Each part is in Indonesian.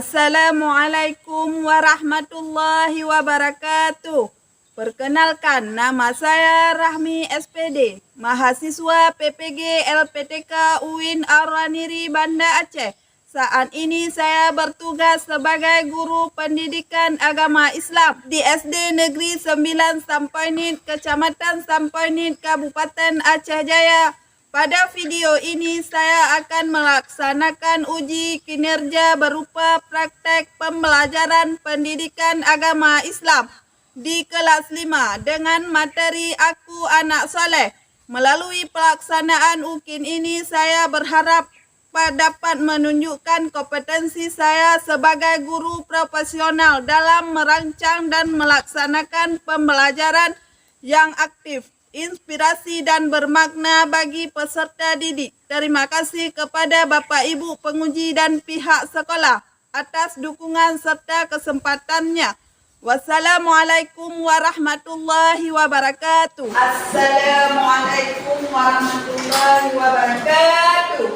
Assalamualaikum warahmatullahi wabarakatuh. Perkenalkan, nama saya Rahmi SPD, mahasiswa PPG LPTK UIN Ar-Raniri Banda Aceh. Saat ini saya bertugas sebagai guru pendidikan agama Islam di SD Negeri 9 Sampainit, Kecamatan Sampainit, Kabupaten Aceh Jaya. Pada video ini saya akan melaksanakan uji kinerja berupa praktek pembelajaran pendidikan agama Islam di kelas 5 dengan materi Aku Anak Soleh. Melalui pelaksanaan UKIN ini saya berharap dapat menunjukkan kompetensi saya sebagai guru profesional dalam merancang dan melaksanakan pembelajaran yang aktif, inspirasi dan bermakna bagi peserta didik. Terima kasih kepada Bapak Ibu penguji dan pihak sekolah atas dukungan serta kesempatannya. Wassalamualaikum warahmatullahi wabarakatuh. Assalamualaikum warahmatullahi wabarakatuh.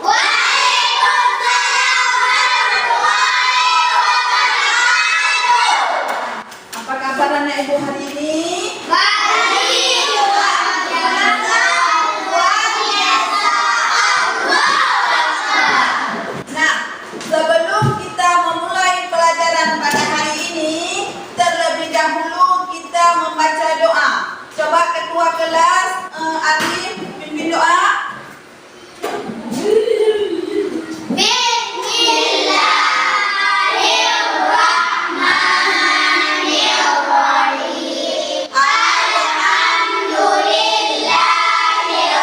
Apa kabar anak ibu hari ini? Membaca doa. Coba ketua kelas Arif pimpin doa. Bismillahirrahmanirrahim. Alhamdulillahirabbil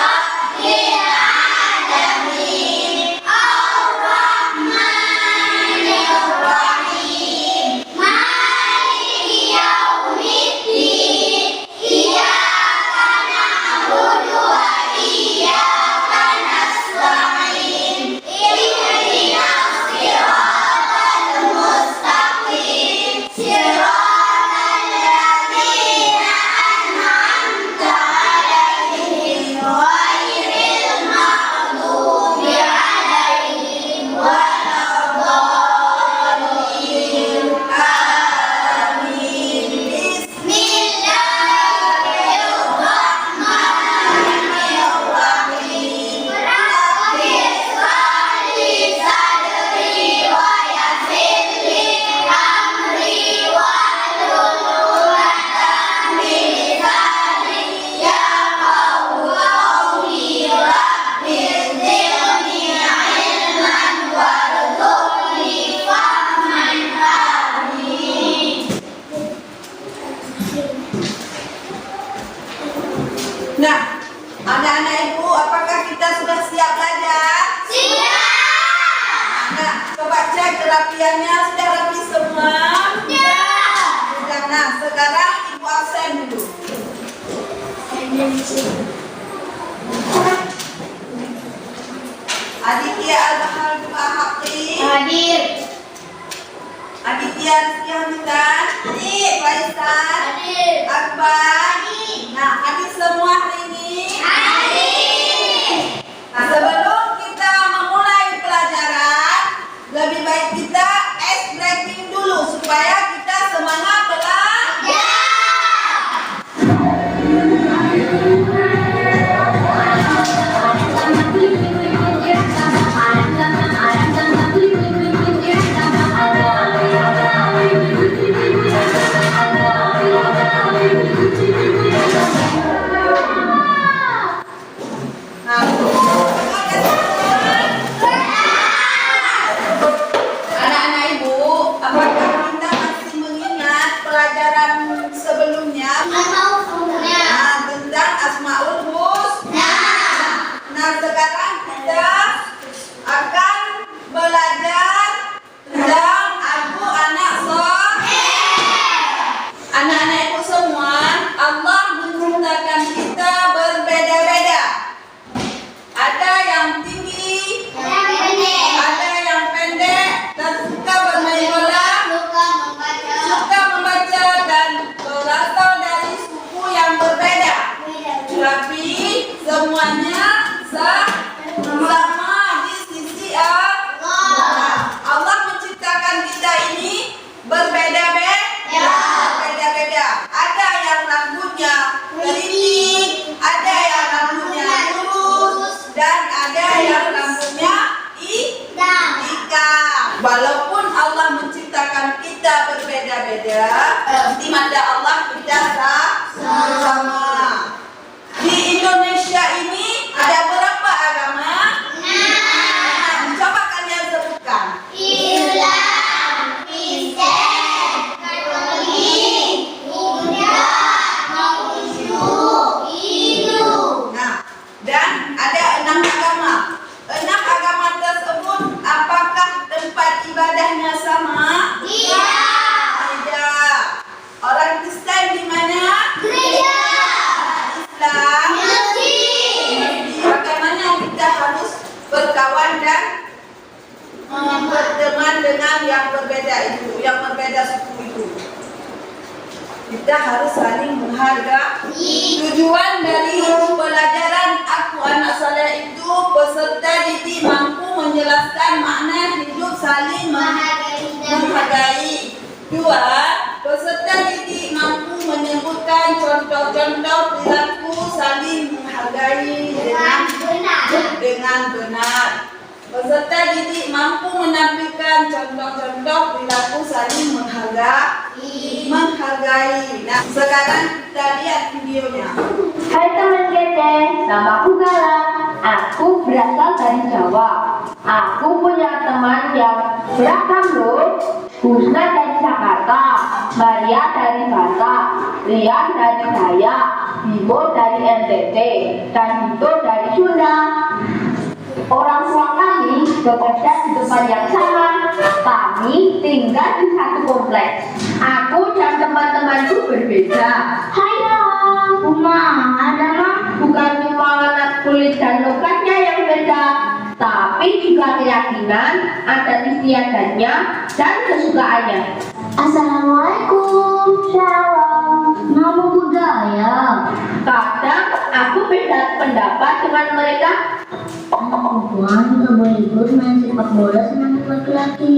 alamin. Ar-Rahmanirrahim. Maliki yaumiddin. Iyyaka na'budu wa iyyaka nasta'in. Ihdinas siratal mustaqim. Siratal ladzina an'amta 'alaihim ghairil maghdubi 'alaihim waladdallin. Amin. Bismillahirrahmanirrahim. Rabbi ishrah li sadri wa yassir li amri wahlul 'uqdatam min lisani yafqahu qawli. Rabbi zidni ilman warzuqni fahman. Amin. Nah, anak-anak ibu, apakah kita sudah siap belajar? Siap. Nah, coba cek kerapiannya, sudah rapi semua? Sudah. Nah, sekarang ibu absen dulu. Aditya Al-Bahar Al-Haqi. Hadir. Aditya Rizky Hamidan. Hadir. Faisal. Hadir. Akbar. Nah, hadir semua hari ini? Hadir. Nah, sebelum kita memulai pelajaran, lebih baik kita ice breaking dulu supaya kita semangat belajar. Nah, kita berbeda-beda, di mata Allah kita sama. Di Indonesia ini ada berapa agama? 6. Coba kalian sebutkan. Islam, Kristen, Katolik, Buddha, Konghucu, Hindu. Nah, dan ada 6 agama. 6 agama tersebut apakah tempat ibadahnya sama? Tidak. Orang Kristen di mana? Gereja. Islam. Masjid. Bagaimana kita harus berkawan dan berteman dengan yang berbeda itu, yang berbeda suku itu? Kita harus saling menghargai. Tujuan dari pelajaran Aku Anak Saleh itu peserta didik mampu menjelaskan makna hidup saling menghargai. 2. Peserta didik mampu menyebutkan contoh-contoh perilaku saling menghargai dengan benar. Peserta didik mampu menampilkan contoh-contoh perilaku saling menghargai. Nah, sekarang kita lihat videonya. Hai teman Gete, namaku Gala. Aku berasal dari Jawa. Aku punya teman yang beragam loh. Husna dari Jakarta, Maria dari Batak, Rian dari Dayak, Bimo dari NTT, dan Hito dari Sunda. Orang tua kami bekerja di tempat yang sama. Kami tinggal di satu kompleks. Aku dan teman-temanku berbeda. Hai ada mah bukan cuma warna kulit dan logatnya yang beda, tapi juga keyakinan, adat istiadatnya, dan kesukaannya. Assalamualaikum. Shalom. Nama budaya. Kadang aku beda pendapat dengan mereka. Perempuan nggak boleh ikut main sepak bola sama laki-laki.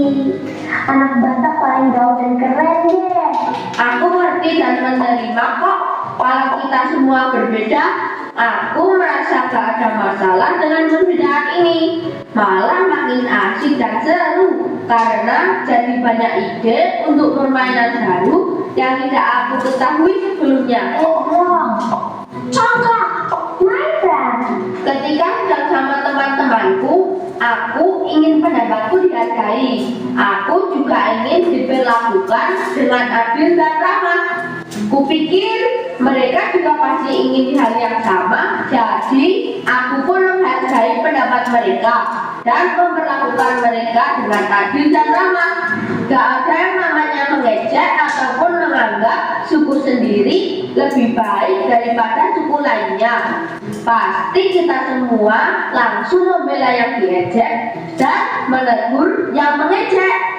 Anak Batak paling gaul dan keren deh. Aku ngerti dan menerima kok. Kalau kita semua berbeda, aku merasa gak ada masalah dengan perbedaan ini. Malah makin asik dan seru, karena jadi banyak ide untuk permainan baru yang tidak aku ketahui sebelumnya. Contoh, Minecraft. Ketika sedang sama teman-temanku, aku ingin pendapatku dihargai. Aku juga ingin diperlakukan dengan adil dan ramah. Kupikir mereka juga pasti ingin hal yang sama, jadi aku pun menghargai pendapat mereka dan memperlakukan mereka dengan adil dan ramah. Gak ada yang namanya mengejek ataupun menganggap suku sendiri lebih baik daripada suku lainnya. Pasti kita semua langsung membela yang diejek dan menegur yang mengejek.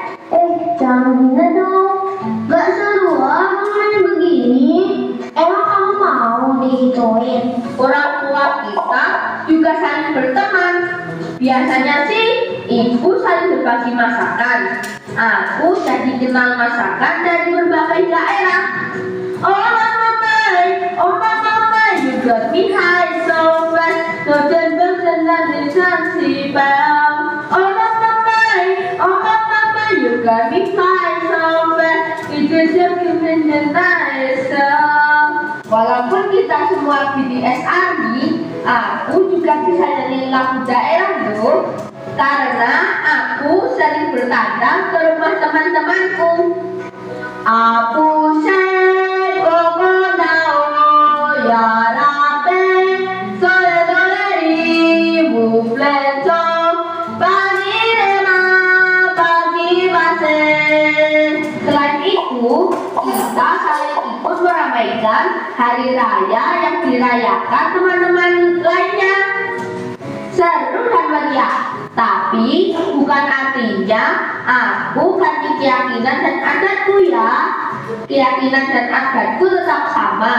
Jangan gini dong. Gak seru main begini. Emang kamu mau digituin? Orang tua kita juga saling berteman. Biasanya sih ibu saling berbagi masakan. Aku jadi kenal masakan dari berbagai daerah. Oh mama, you got me high so fast. Dojen bersenang di Zanzibar. Oh mama, you got me high so fast. It is just giving the nice song. Walaupun kita semua BTS Army, aku juga bisa nyanyi lagu daerah loh. Karena aku sering bertandang ke rumah teman-temanku. Aku seko nao ya rape sole doleri bufleto pagi rema pagi base. Selain itu, kita saling ikut meramaikan hari raya yang dirayakan teman-teman lainnya. Seru dan meriah. Tapi bukan artinya aku ganti keyakinan dan adatku ya. Keyakinan dan adatku tetap sama.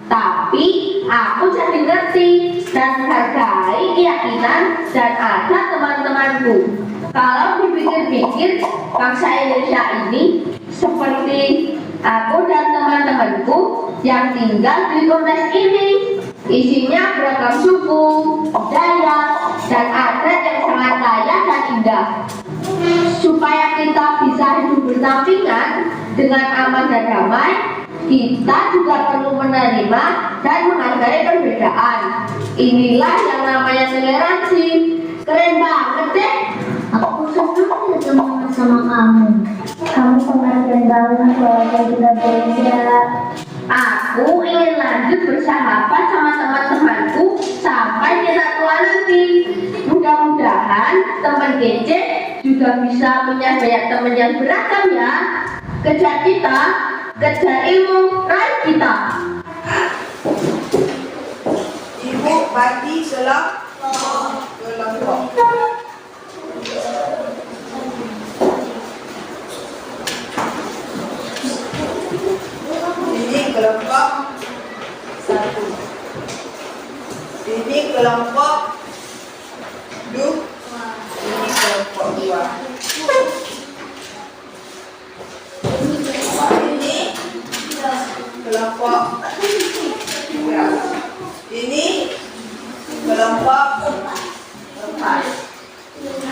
Tapi aku jadi ngerti dan menghargai keyakinan dan adat teman-temanku. Kalau dipikir-pikir, bangsa Indonesia ini seperti aku dan teman-temanku yang tinggal di kompleks ini. Isinya beragam suku, budaya, dan adat yang sangat kaya dan indah. Supaya kita bisa hidup bersama berdampingan dengan aman dan damai, kita juga perlu menerima dan menghargai perbedaan. Inilah yang namanya toleransi. Keren banget deh. Aku senang ketemu sama kamu. Kamu pengertian banget walaupun kita beda. Aku ingin lanjut bersahabat sama teman-temanku sampai kita tua nanti. Mudah-mudahan teman kece juga bisa punya banyak teman yang beragam ya. Kejar kita, kejar ilmu, raih kita. Ibu bagi kelompok. Ini kelompok 1. Ini kelompok 2. Ini kelompok 2. Ini kelompok 3. Ini kelompok 4.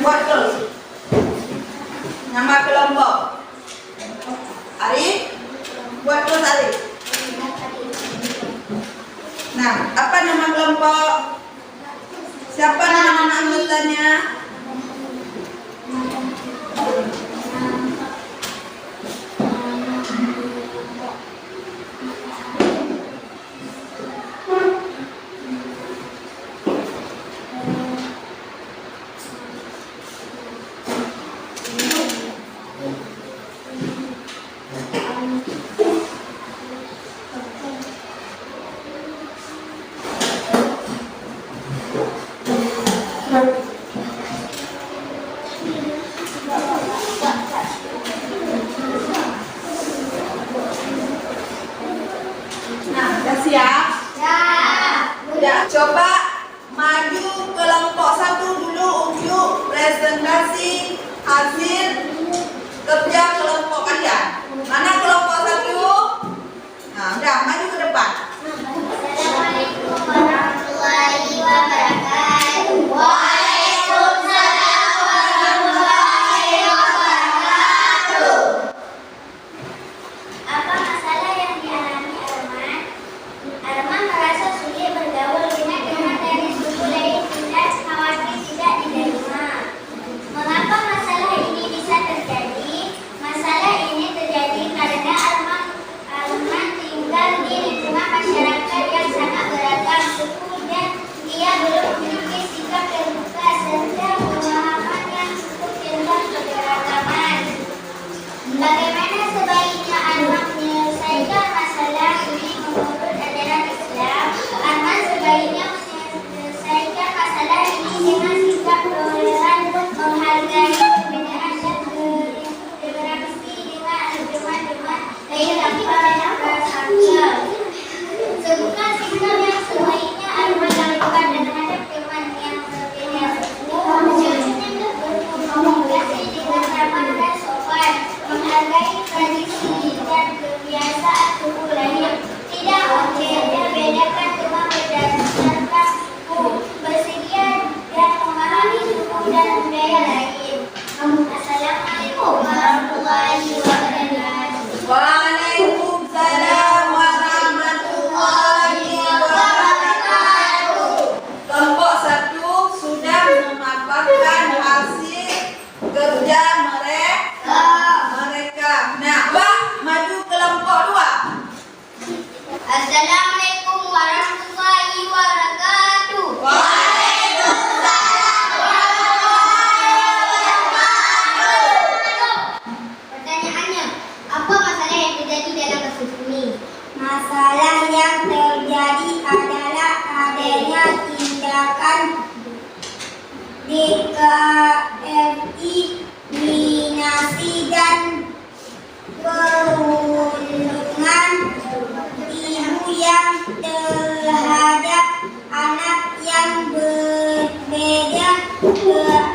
Buat terus. Nama kelompok Arif. Buat terus Arif. Nah, apa nama kelompok? Siapa nama anggotanya? Nah, udah siap? Ya, coba maju kelompok 1 dulu untuk presentasi hasil kerja kelompok kalian. Mana kelompok 1? Nah, udah maju ke depan. Assalamualaikum warahmatullahi wabarakatuh. Waalaikumsalam warahmatullahi wabarakatuh. Apa masalah yang dialami Arman? Arman merasa sulit bergaul dengan teman dari suku lain dan khawatir tidak diterima. Mengapa masalah ini bisa terjadi? Masalah ini terjadi karena Arman tinggal di lingkungan masyarakat yang sangat beragam suku dan ia belum memiliki sikap terbuka serta pemahaman yang cukup tentang keberagaman. Bagaimana sebaiknya Arman menyelesaikan masalah ini menurut ajaran Islam? Arman sebaiknya menyelesaikan masalah ini dengan sikap toleran, menghargai perbedaan dan berinteraksi dengan teman-teman lain tanpa merasa. Sebuah sikap yang sebaiknya Arman lakukan terhadap teman yang berbeda suku, berkomunikasi dengan ramah dan sopan, menghargai tradisi dan kebiasaan suku lain, tidak membedakan teman berdasarkan suku, bersedia dan memahami suku dan budaya lain. Assalamualaikum warahmatullahi wabarakatuh. Waalaikumsalam warahmatullahi wabarakatuh. Kelompok 1 sudah memaparkan hasil kerja mereka. Nah, Pak, maju kelompok 2. Assalamualaikum warahmatullahi wabarakatuh. Pertanyaannya, apa masalah yang terjadi dalam kasus ini? Masalah yang terjadi adalah adanya tindakan diskriminasi dan perundungan ibu yang terhadap anak yang berbeda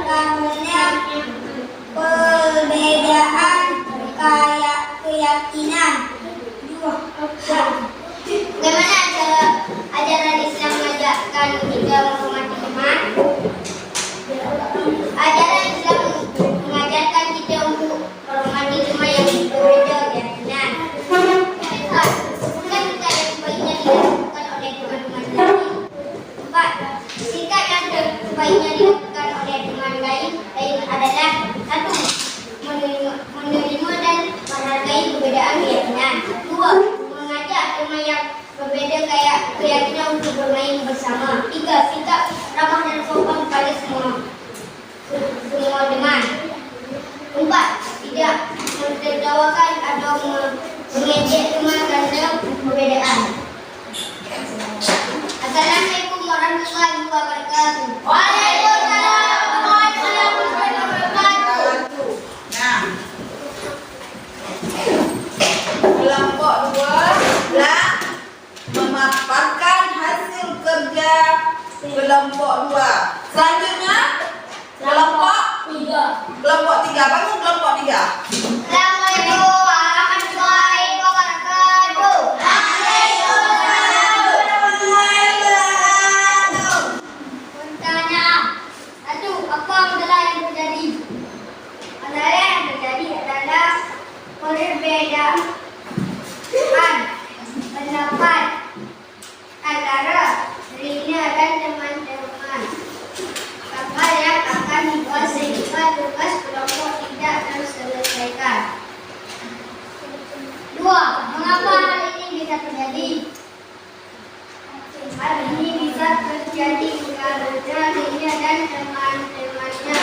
karena perbedaan keyakinan. Bagaimana cara ajaran Islam mengajarkan kita menghormati teman? Ajaran Islam mengajarkan kita untuk menghormati teman yang perbedaan keyakinan. 2. Mengajak teman yang berbeda keyakinan untuk bermain bersama. 3. Sikap ramah dan sopan pada semua teman. 4. Tidak mentertawakan atau mengejek teman karena perbedaan. Assalamualaikum warahmatullahi wabarakatuh. Waalaikumsalam warahmatullahi wabarakatuh. Nah, kelompok 2 telah memaparkan hasil kerja kelompok 2. Selanjutnya kelompok 3. Bangun kelompok 3. Assalamualaikum warahmatullahi wabarakatuh. Bertanya, 1. Apa adalah yang terjadi? Antara yang terjadi adalah perbedaan pendapat antara Rina dan teman-teman. Maka yang akan dibuat sehingga tugas kelompok tidak terselesaikan. 2. Mengapa hal ini bisa terjadi? Hal ini bisa terjadi karena Rina dan teman-temannya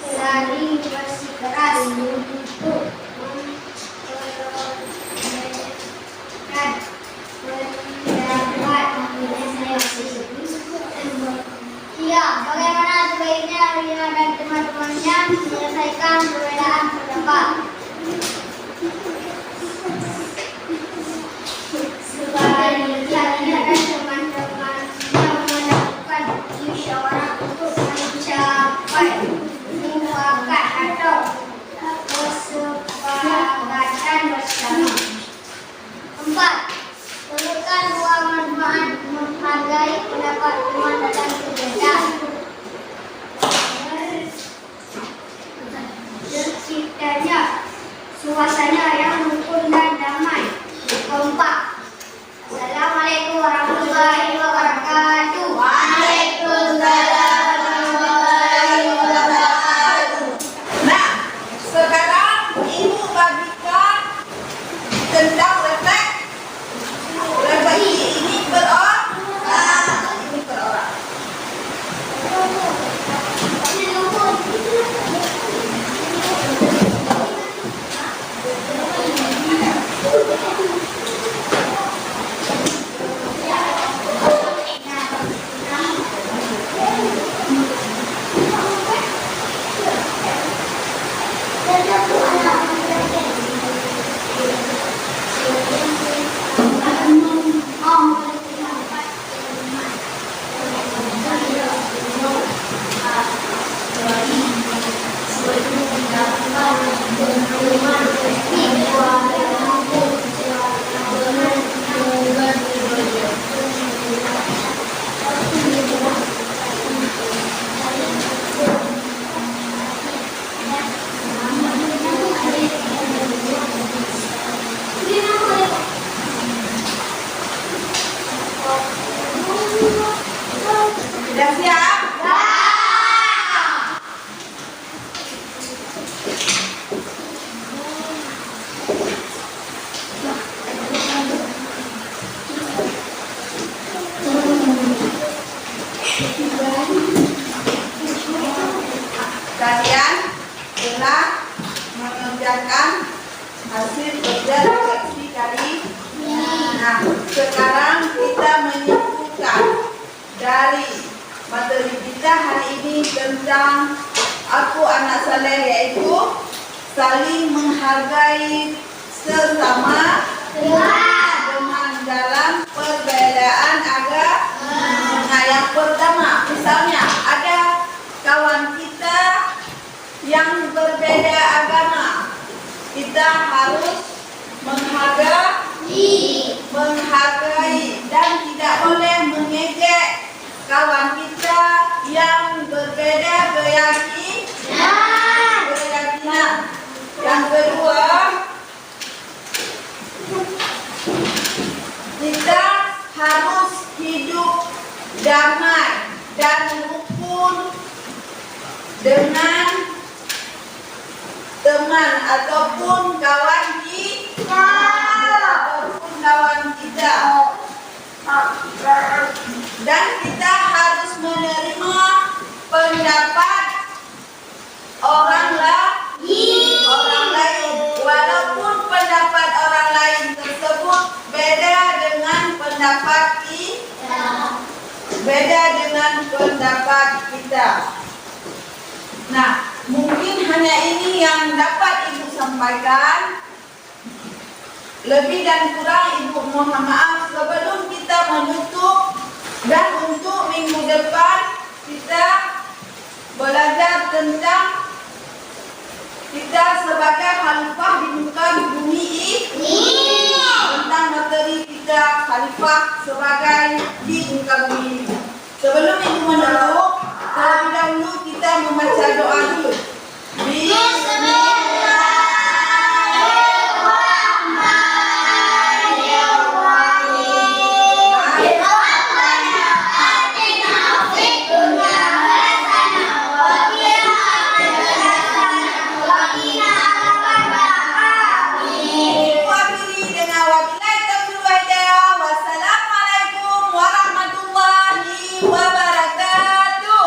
saling bersikeras untuk memperolehkan pendapat Iya, bagaimana sebaiknya Rina dan teman-temannya menyelesaikan perbedaan pendapat? Sebaiknya Rina dan teman-temannya melakukan musyawarah untuk mencapai mufakat atau kesepakatan bersama. 4. Berikan ruang manfaat menghargai pendapat teman dalam perbedaan. Terciptanya suasana yang rukun dan damai. 4. Assalamualaikum warahmatullahi wabarakatuh. Waalaikumsalam warahmatullahi wabarakatuh. Nah, sekarang Ibu bagikan tentang refleks. Refleksi ini berorang. Ini berorang. Sudah siap? Kalian telah mengerjakan hasil kerja refleksi kali. Nah, sekarang kita menyimpulkan dari materi kita hari ini tentang Aku Anak Saleh, yaitu saling menghargai sesama dengan dalam perbedaan agama. Nah, yang pertama, misalnya ada kawan kita yang berbeda agama, kita harus menghargai dan tidak boleh mengejek kawan kita yang berbeda keyakinan. Yang kedua, kita harus hidup damai dan rukun dengan teman ataupun kawan kita. pendapat beda dengan pendapat kita. Nah, mungkin hanya ini yang dapat Ibu sampaikan. Lebih dan kurang Ibu mohon maaf. Sebelum kita menutup dan untuk minggu depan kita belajar tentang kita sebagai khalifah di muka bumi ini, tentang materi kita khalifah sebagai di muka bumi ini. Sebelum Ibu menutup, terlebih dahulu kita membaca doa dulu. Wassalamualaikum warahmatullahi wabarakatuh.